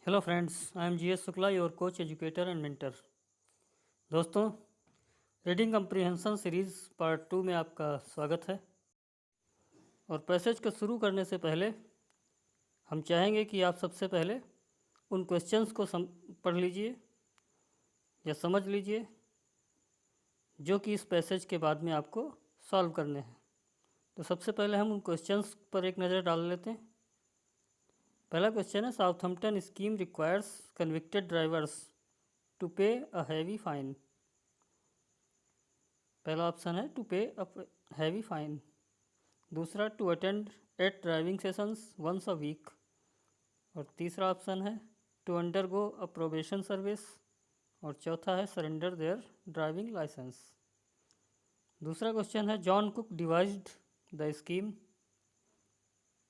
Hello friends, I am GS Shukla, your coach, educator and mentor. दोस्तों, reading comprehension series part 2 में आपका स्वागत है। और पैसेज को शुरू करने से पहले हम चाहेंगे कि आप सबसे पहले उन क्वेश्चंस को पढ़ लीजिए या समझ लीजिए जो कि इस पैसेज के बाद में आपको सॉल्व करने हैं। तो सबसे पहले हम उन क्वेश्चंस पर एक नज़र डाल लेते हैं। पहला क्वेश्चन है, Southampton scheme requires convicted drivers to pay a heavy fine. पहला ऑप्शन है to pay a heavy fine, दूसरा to attend 8 driving sessions once a week, और तीसरा ऑप्शन है to undergo a probation service, और चौथा है सरेंडर देयर ड्राइविंग लाइसेंस। दूसरा क्वेश्चन है, John Cook devised the scheme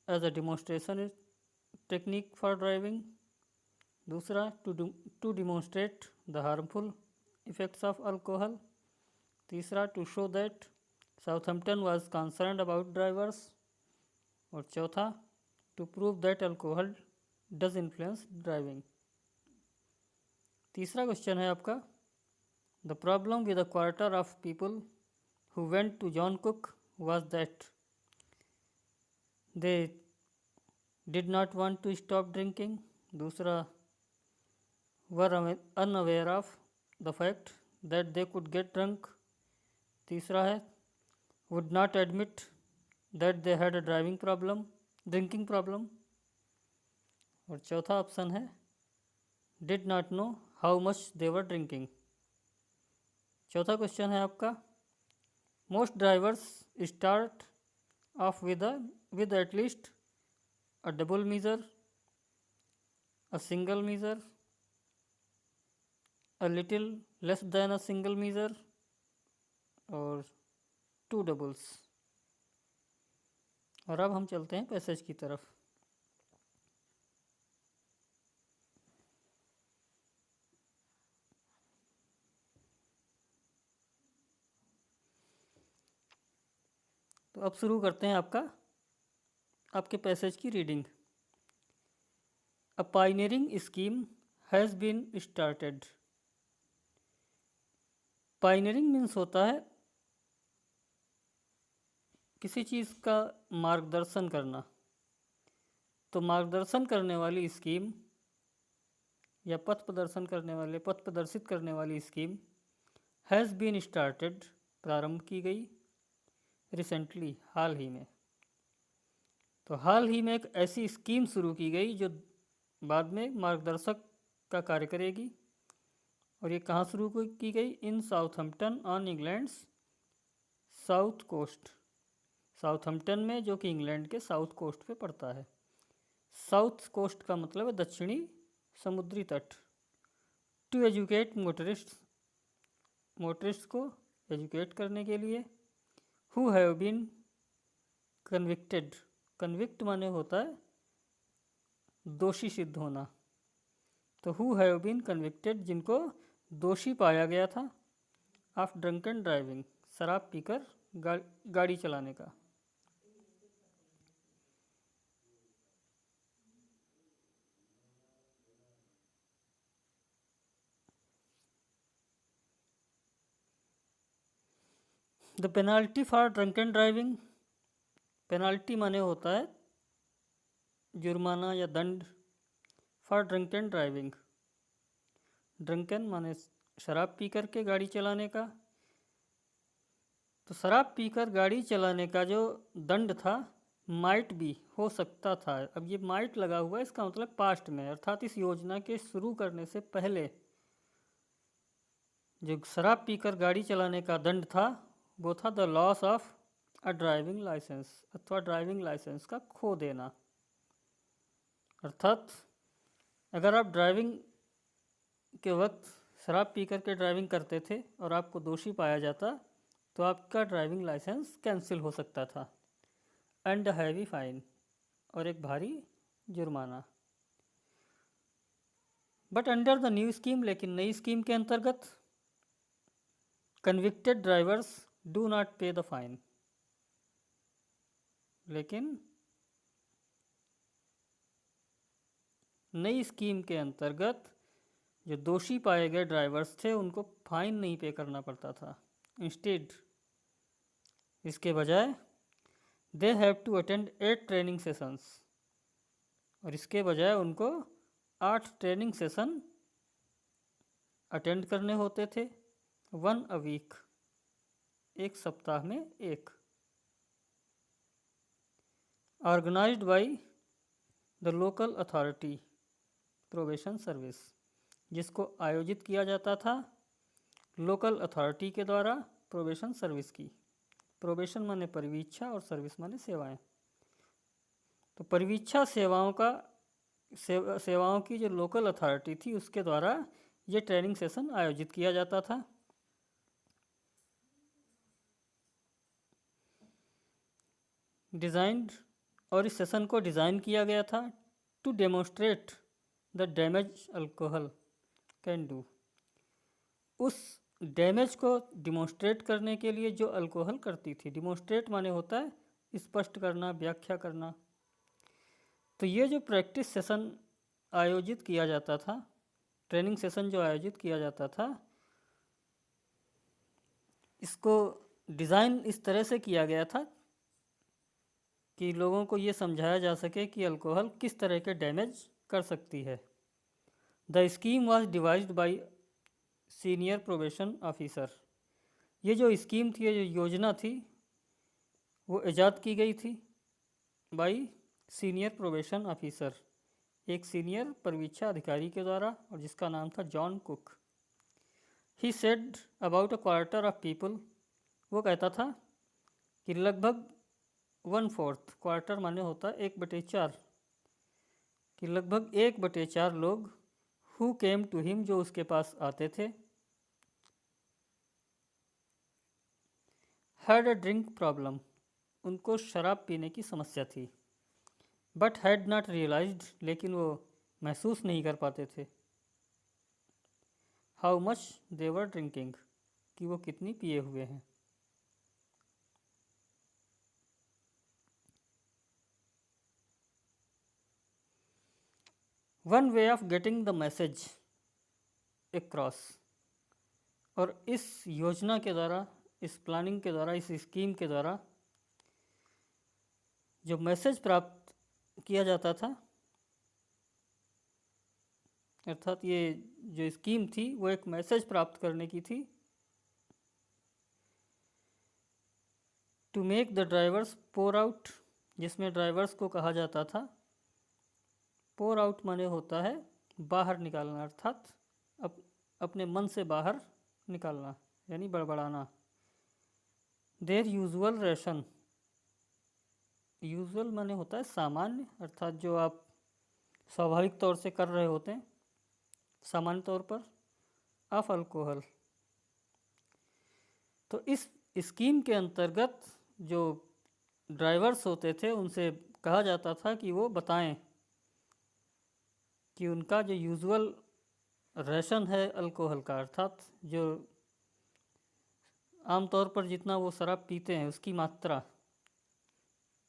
as a demonstration technique for driving. दूसरा, to demonstrate the harmful effects of alcohol. तीसरा, to show that Southampton was concerned about drivers, और चौथा, to prove that alcohol does influence driving. तीसरा question है आपका, the problem with a quarter of people who went to John Cook was that they did not want to stop drinking. दूसरा, were unaware of the fact that they could get drunk. तीसरा है, would not admit that they had a drinking problem, और चौथा option है, did not know how much they were drinking. चौथा question है आपका, most drivers start off with at least a double measure, a single measure, a little less than a single measure, और two doubles. और अब हम चलते हैं पैसेज की तरफ। तो अब शुरू करते हैं आपके पैसेज की reading. A pioneering scheme has been started. Pioneering means होता है किसी चीज़ का मार्गदर्शन करना। तो मार्गदर्शन करने वाली स्कीम या पथ प्रदर्शित करने वाली स्कीम हैज़ बीन स्टार्टेड, प्रारंभ की गई, रिसेंटली, हाल ही में। तो हाल ही में एक ऐसी स्कीम शुरू की गई जो बाद में मार्गदर्शक का कार्य करेगी। और ये कहाँ शुरू की गई? इन साउथहम्पटन ऑन इंग्लैंड्स साउथ कोस्ट। साउथहम्पटन में, जो कि इंग्लैंड के साउथ कोस्ट पे पड़ता है। साउथ कोस्ट का मतलब है दक्षिणी समुद्री तट। टू एजुकेट मोटरिस्ट को एजुकेट करने के लिए। Who have been convicted. Convict माने होता है दोषी सिद्ध होना। तो हु हैव बीन कन्विक्टेड, जिनको दोषी पाया गया था, ऑफ ड्रंकन ड्राइविंग, शराब पीकर गाड़ी चलाने का। The penalty for drunken driving. Penalty माने होता है जुर्माना या दंड। फॉर ड्रंकन ड्राइविंग, ड्रंकन माने शराब पीकर के गाड़ी चलाने का। तो शराब पीकर गाड़ी चलाने का जो दंड था, माइट भी, हो सकता था। अब ये माइट लगा हुआ है, इसका मतलब पास्ट में, अर्थात इस योजना के शुरू करने से पहले जो शराब पीकर गाड़ी चलाने का दंड था, वो था the loss of a driving licence, अथवा ड्राइविंग लाइसेंस का खो देना। अर्थात अगर आप ड्राइविंग के वक्त शराब पीकर के ड्राइविंग करते थे और आपको दोषी पाया जाता, तो आपका ड्राइविंग लाइसेंस कैंसिल हो सकता था। एंड हैवी फाइन, और एक भारी जुर्माना। But under the new scheme, लेकिन नई स्कीम के अंतर्गत, convicted drivers do not pay the fine. लेकिन नई स्कीम के अंतर्गत जो दोषी पाए गए ड्राइवर्स थे उनको फाइन नहीं पे करना पड़ता था। इंस्टेड इसके बजाय they have to attend 8 training sessions, और इसके बजाय उनको 8 ट्रेनिंग सेशन अटेंड करने होते थे। 1 अ वीक, एक सप्ताह में एक। Organised by the local authority probation service, जिसको आयोजित किया जाता था लोकल अथॉरिटी के द्वारा प्रोबेशन सर्विस की। प्रोबेशन माने परिवीक्षा और सर्विस माने सेवाएं। तो परिवीक्षा सेवाओं की जो लोकल अथॉरिटी थी उसके द्वारा ये ट्रेनिंग सेशन आयोजित किया जाता था। डिज़ाइंड, और इस सेशन को डिज़ाइन किया गया था to demonstrate the damage alcohol can do, उस डैमेज को डिमॉन्स्ट्रेट करने के लिए जो अल्कोहल करती थी। डिमॉन्स्ट्रेट माने होता है स्पष्ट करना, व्याख्या करना। तो ये जो प्रैक्टिस सेशन आयोजित किया जाता था, ट्रेनिंग सेशन जो आयोजित किया जाता था, इसको डिज़ाइन इस तरह से किया गया था कि लोगों को ये समझाया जा सके कि अल्कोहल किस तरह के डैमेज कर सकती है। The scheme was devised bye senior probation officer, ये जो स्कीम थी, ये जो योजना थी, वो ईजाद की गई थी बाय सीनियर प्रोबेशन ऑफिसर, एक सीनियर परिवीक्षा अधिकारी के द्वारा, और जिसका नाम था John cook. He said about a quarter of people, वो कहता था कि लगभग 1/4, क्वार्टर माने होता है 1/4, कि लगभग 1/4 लोग हु केम टू हिम, जो उसके पास आते थे, हैड अ ड्रिंक प्रॉब्लम, उनको शराब पीने की समस्या थी। बट हैड नॉट रियलाइज्ड, लेकिन वो महसूस नहीं कर पाते थे, how much they were drinking, कि वो कितनी पिए हुए हैं। One way of getting the message across, और इस योजना के द्वारा, इस प्लानिंग के द्वारा, इस स्कीम के द्वारा जो मैसेज प्राप्त किया जाता था, अर्थात ये जो स्कीम थी वो एक मैसेज प्राप्त करने की थी। To make the drivers pour out, जिसमें ड्राइवर्स को कहा जाता था, पोर आउट माने होता है बाहर निकालना, अर्थात अपने मन से बाहर निकालना, यानी बड़बड़ाना। देयर यूजुअल रेशन, यूजुअल माने होता है सामान्य, अर्थात जो आप स्वाभाविक तौर से कर रहे होते हैं, सामान्य तौर पर, ऑफ अल्कोहल। तो इस स्कीम के अंतर्गत जो ड्राइवर्स होते थे उनसे कहा जाता था कि वो बताएं कि उनका जो यूजुअल रेशन है अल्कोहल का, अर्थात जो आमतौर पर जितना वो शराब पीते हैं उसकी मात्रा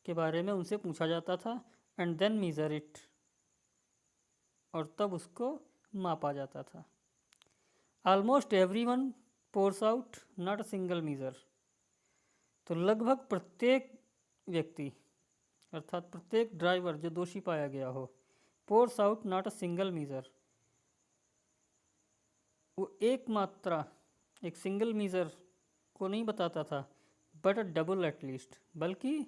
के बारे में उनसे पूछा जाता था। एंड देन मीज़र इट, और तब उसको मापा जाता था। Almost everyone pores out not a single measure, तो लगभग प्रत्येक व्यक्ति, अर्थात प्रत्येक ड्राइवर जो दोषी पाया गया हो, pores out not a single measure, वो एक मात्रा, एक सिंगल मीज़र को नहीं बताता था, बट अ डबल एटलीस्ट, बल्कि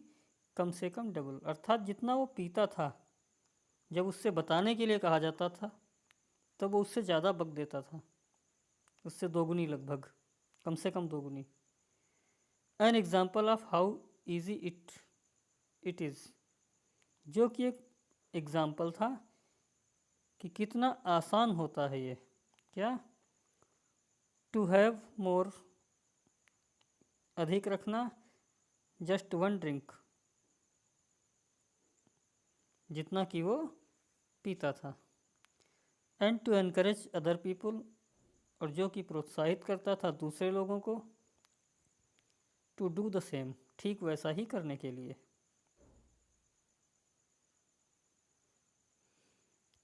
कम से कम डबल, अर्थात जितना वो पीता था, जब उससे बताने के लिए कहा जाता था तब वो उससे ज़्यादा बक देता था, उससे दोगुनी, लगभग कम से कम दोगुनी। An example of how easy it is, जो कि एक एग्ज़ाम्पल था कि कितना आसान होता है ये, क्या, टू हैव मोर, अधिक रखना, जस्ट 1 ड्रिंक, जितना कि वो पीता था। And to encourage other people, और जो कि प्रोत्साहित करता था दूसरे लोगों को, टू डू द सेम, ठीक वैसा ही करने के लिए।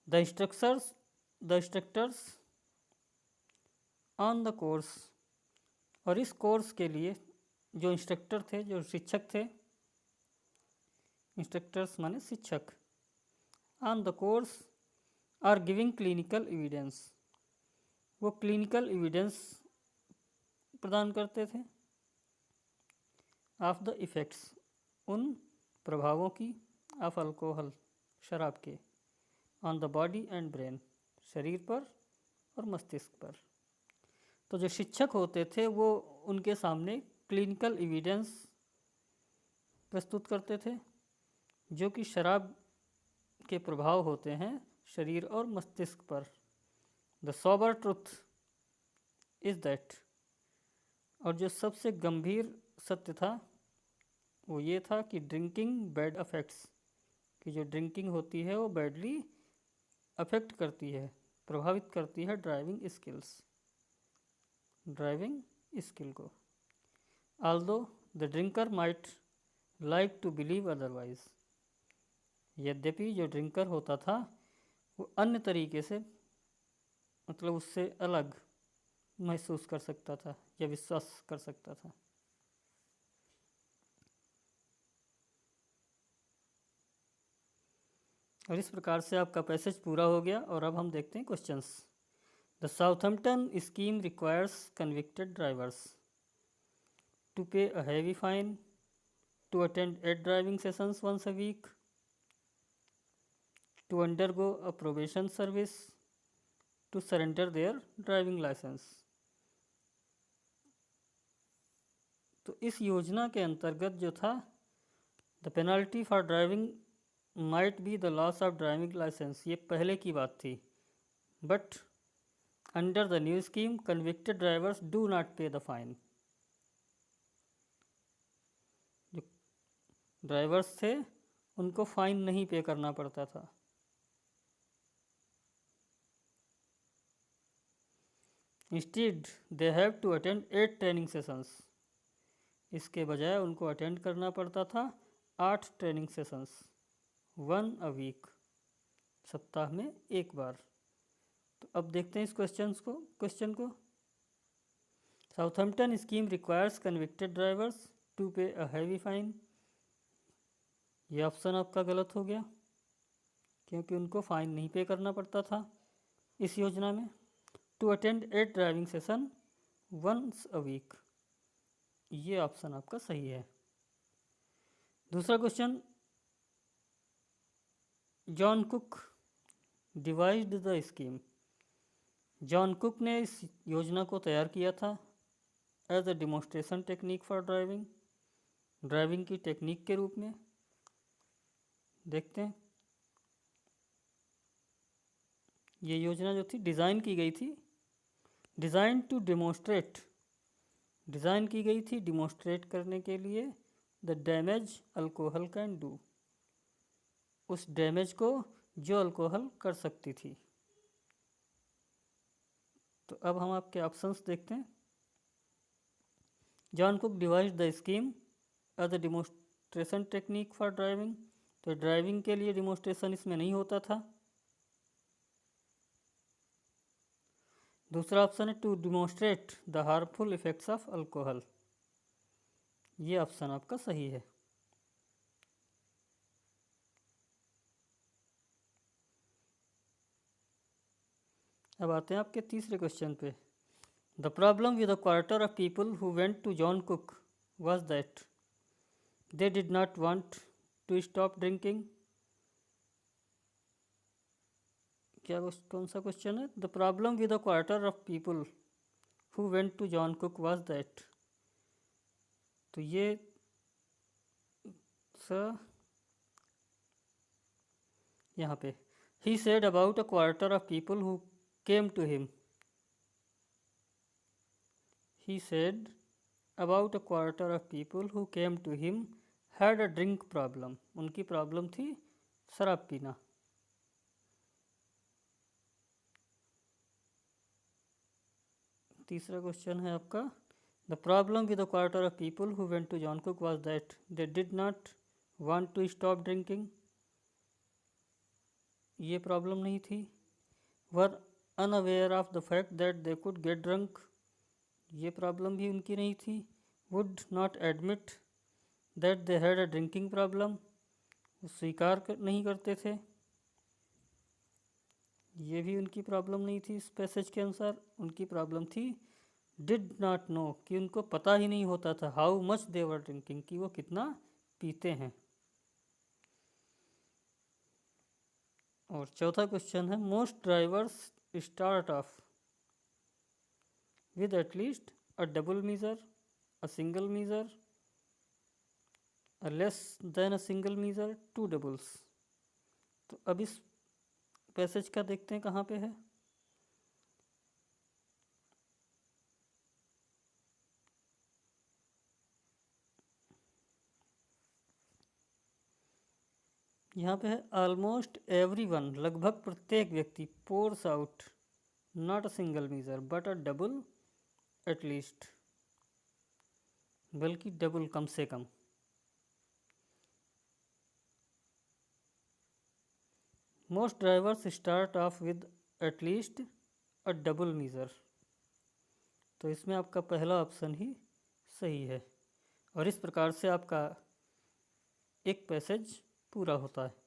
The instructors on the course, और इस कोर्स के लिए जो इंस्ट्रक्टर थे, जो शिक्षक थे, इंस्ट्रक्टर्स माने शिक्षक, on the course are giving clinical evidence, वो क्लिनिकल एविडेंस प्रदान करते थे ऑफ द इफ़ेक्ट्स, उन प्रभावों की, ऑफ अल्कोहल, शराब के, on the body and brain, शरीर पर और मस्तिष्क पर। तो जो शिक्षक होते थे वो उनके सामने क्लिनिकल एविडेंस प्रस्तुत करते थे जो कि शराब के प्रभाव होते हैं शरीर और मस्तिष्क पर। The sober truth is that, और जो सबसे गंभीर सत्य था वो ये था कि ड्रिंकिंग बैड अफेक्ट्स, कि जो ड्रिंकिंग होती है वो बैडली अफेक्ट करती है, प्रभावित करती है ड्राइविंग स्किल को। Although the drinker might like to believe otherwise, यद्यपि जो ड्रिंकर होता था वो अन्य तरीके से, मतलब उससे अलग महसूस कर सकता था या विश्वास कर सकता था। और इस प्रकार से आपका पैसेज पूरा हो गया। और अब हम देखते हैं questions. The Southampton scheme requires convicted drivers to pay a heavy fine, to attend 8 driving sessions once a week, to undergo a probation service, to surrender their driving license। तो इस योजना के अंतर्गत जो था, the penalty for driving might be the loss of driving licence, ये पहले की बात थी। But under the new scheme convicted drivers do not pay the fine, जो ड्राइवर्स थे उनको फाइन नहीं पे करना पड़ता था। Instead they have to attend 8 training sessions, इसके बजाय उनको अटेंड करना पड़ता था 8 ट्रेनिंग सेशंस, 1 a week, सप्ताह में एक बार। तो अब देखते हैं इस क्वेश्चन को। Southampton scheme requires convicted drivers to pay a heavy fine, ये ऑप्शन आपका गलत हो गया क्योंकि उनको फाइन नहीं पे करना पड़ता था इस योजना में। To attend 8 driving session once a week, ये ऑप्शन आपका सही है। दूसरा question, John Cook devised the scheme, John Cook ने इस योजना को तैयार किया था as a demonstration technique for driving की टेक्निक के रूप में। देखते हैं, ये योजना जो थी डिज़ाइन की गई थी, डिज़ाइन टू डिमोन्स्ट्रेट, डिज़ाइन की गई थी डिमोन्स्ट्रेट करने के लिए the damage alcohol can do, उस डैमेज को जो अल्कोहल कर सकती थी। तो अब हम आपके ऑप्शंस देखते हैं। John Cook devised the scheme as a demonstration technique for driving, तो ड्राइविंग के लिए डिमोन्स्ट्रेशन इसमें नहीं होता था। दूसरा ऑप्शन है to demonstrate the harmful effects of alcohol, ये ऑप्शन आपका सही है। अब आते हैं आपके तीसरे क्वेश्चन पे। The problem with a quarter of people who went to John Cook was that they did not want to stop drinking, क्या कौन सा क्वेश्चन है? The problem with a quarter of people who went to John Cook was that, तो ये यहाँ पे he said about a quarter of people who came to him, he said about a quarter of people who came to him had a drink problem, उनकी problem थी शराब पीना। तीसरा question है आपका, the problem with a quarter of people who went to John Cook was that they did not want to stop drinking, ये problem नहीं थी। Were unaware of the fact that they could get drunk, ये problem भी उनकी नहीं थी। Would not admit that they had a drinking problem, स्वीकार नहीं करते थे, ये भी उनकी प्रॉब्लम नहीं थी। इस पैसेज के अनुसार उनकी प्रॉब्लम थी डिड नॉट नो, कि उनको पता ही नहीं होता था how much they were drinking, कि वो कितना पीते हैं। और चौथा क्वेश्चन है most drivers start off with at least a double measure, a single measure, a less than a single measure, two doubles. तो अब इस पैसेज का देखते हैं कहाँ पे है। यहाँ पे है ऑलमोस्ट एवरीवन, लगभग प्रत्येक व्यक्ति, pours out not a single measure but a double at least, बल्कि डबल कम से कम। Most drivers start off with at least a double measure, तो इसमें आपका पहला ऑप्शन ही सही है। और इस प्रकार से आपका एक पैसेज पूरा होता है।